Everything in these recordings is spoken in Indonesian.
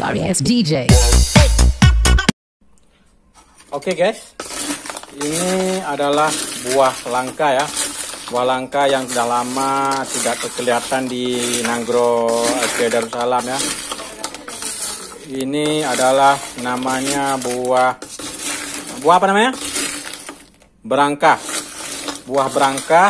Sorry ass DJ. Oke guys, ini adalah buah langka ya. Buah langka yang sudah lama tidak kelihatan di Nanggro Aceh Darussalam ya. Ini adalah namanya buah apa namanya? Berangka. Buah berangka.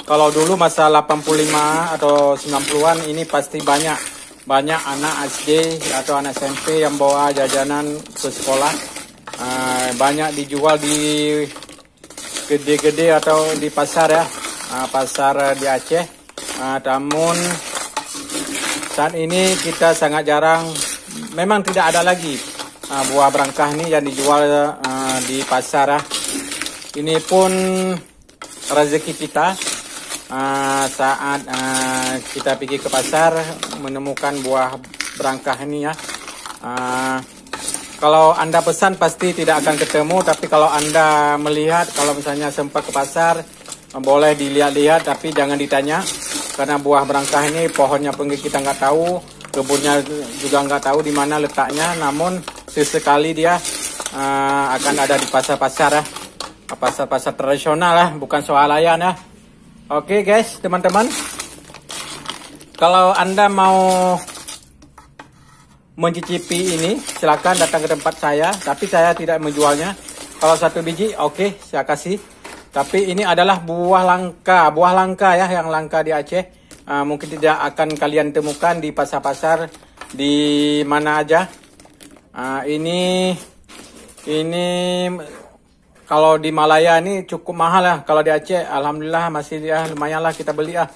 Kalau dulu masa 85 atau 90-an ini pasti banyak anak SD atau anak SMP yang bawa jajanan ke sekolah. Banyak dijual di gede-gede atau di pasar ya, pasar di Aceh. Namun saat ini kita sangat jarang, memang tidak ada lagi buah berangkah ini yang dijual di pasar ya. Ini pun rezeki kita saat kita pergi ke pasar menemukan buah berangkah ini ya. Kalau Anda pesan pasti tidak akan ketemu, tapi kalau Anda melihat, kalau misalnya sempat ke pasar, boleh dilihat-lihat, tapi jangan ditanya. Karena buah berangkah ini pohonnya pun kita nggak tahu, kebunnya juga nggak tahu di mana letaknya, namun sesekali dia akan ada di pasar-pasar ya. Pasar-pasar tradisional ya, bukan swalayan ya. Oke guys, teman-teman. Kalau Anda mau mencicipi ini, silakan datang ke tempat saya, tapi saya tidak menjualnya. Kalau satu biji, oke, saya kasih. Tapi ini adalah buah langka ya, yang langka di Aceh. Mungkin tidak akan kalian temukan di pasar-pasar di mana aja. Ini kalau di Malaya ini cukup mahal ya. Kalau di Aceh, alhamdulillah masih ya lumayan lah kita beli ya.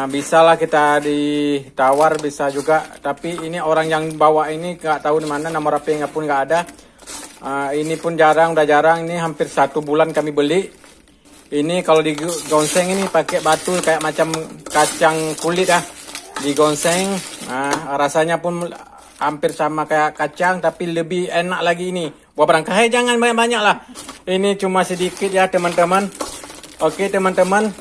Bisa lah kita ditawar, bisa juga. Tapi ini orang yang bawa ini nggak tahu di mana, nomor HP-nya pun nggak ada. Ini pun udah jarang. Ini hampir 1 bulan kami beli. Ini kalau digonseng ini pakai batu kayak macam kacang kulit ya. Digonseng, rasanya pun hampir sama kayak kacang, tapi lebih enak lagi ini. Buah berangka, jangan banyak-banyak lah. Ini cuma sedikit ya teman-teman. Oke teman-teman.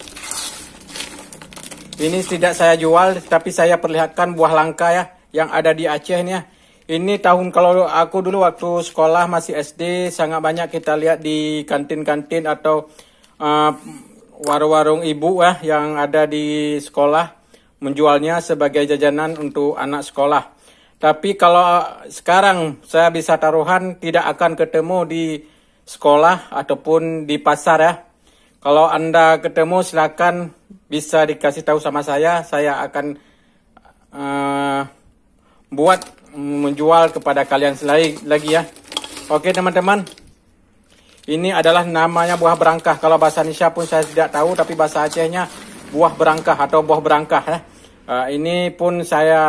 Ini tidak saya jual, tapi saya perlihatkan buah langka ya, yang ada di Aceh ini ya. Ini kalau aku dulu waktu sekolah masih SD, sangat banyak kita lihat di kantin-kantin atau warung-warung ibu ya, yang ada di sekolah, menjualnya sebagai jajanan untuk anak sekolah. Tapi kalau sekarang saya bisa taruhan tidak akan ketemu di sekolah ataupun di pasar ya. Kalau Anda ketemu silakan bisa dikasih tahu sama saya akan menjual kepada kalian lagi ya. Oke teman-teman, ini adalah namanya buah berangkah. Kalau bahasa Indonesia pun saya tidak tahu, tapi bahasa Acehnya buah berangkah atau buah berangkah ya. Ini pun saya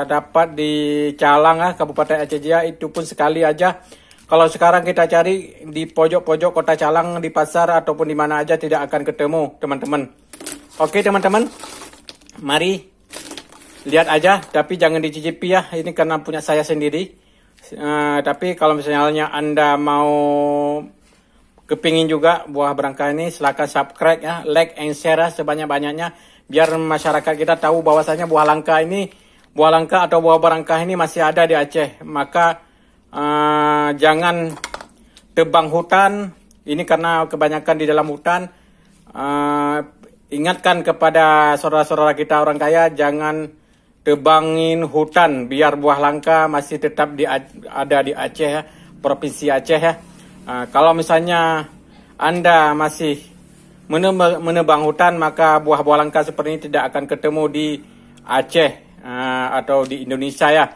dapat di Calang ya, Kabupaten Aceh Jaya, itu pun sekali aja. Kalau sekarang kita cari di pojok-pojok kota Calang, di pasar ataupun di mana aja tidak akan ketemu teman-teman. Oke teman-teman, mari lihat aja, tapi jangan dicicipi ya, ini karena punya saya sendiri. Tapi kalau misalnya Anda mau kepingin juga buah berangka ini, silakan subscribe ya, like and share ya, sebanyak-banyaknya, biar masyarakat kita tahu bahwasanya buah langka atau buah berangka ini masih ada di Aceh. Maka jangan tebang hutan, ini karena kebanyakan di dalam hutan. Ingatkan kepada saudara-saudara kita orang kaya, jangan tebangin hutan, biar buah langka masih tetap ada di Aceh ya, Provinsi Aceh ya. Kalau misalnya Anda masih menebang hutan, maka buah-buah langka seperti ini tidak akan ketemu di Aceh atau di Indonesia ya.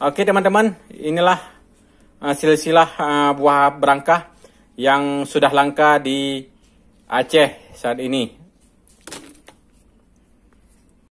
Oke teman-teman, inilah silsilah buah berangkah yang sudah langka di Aceh saat ini.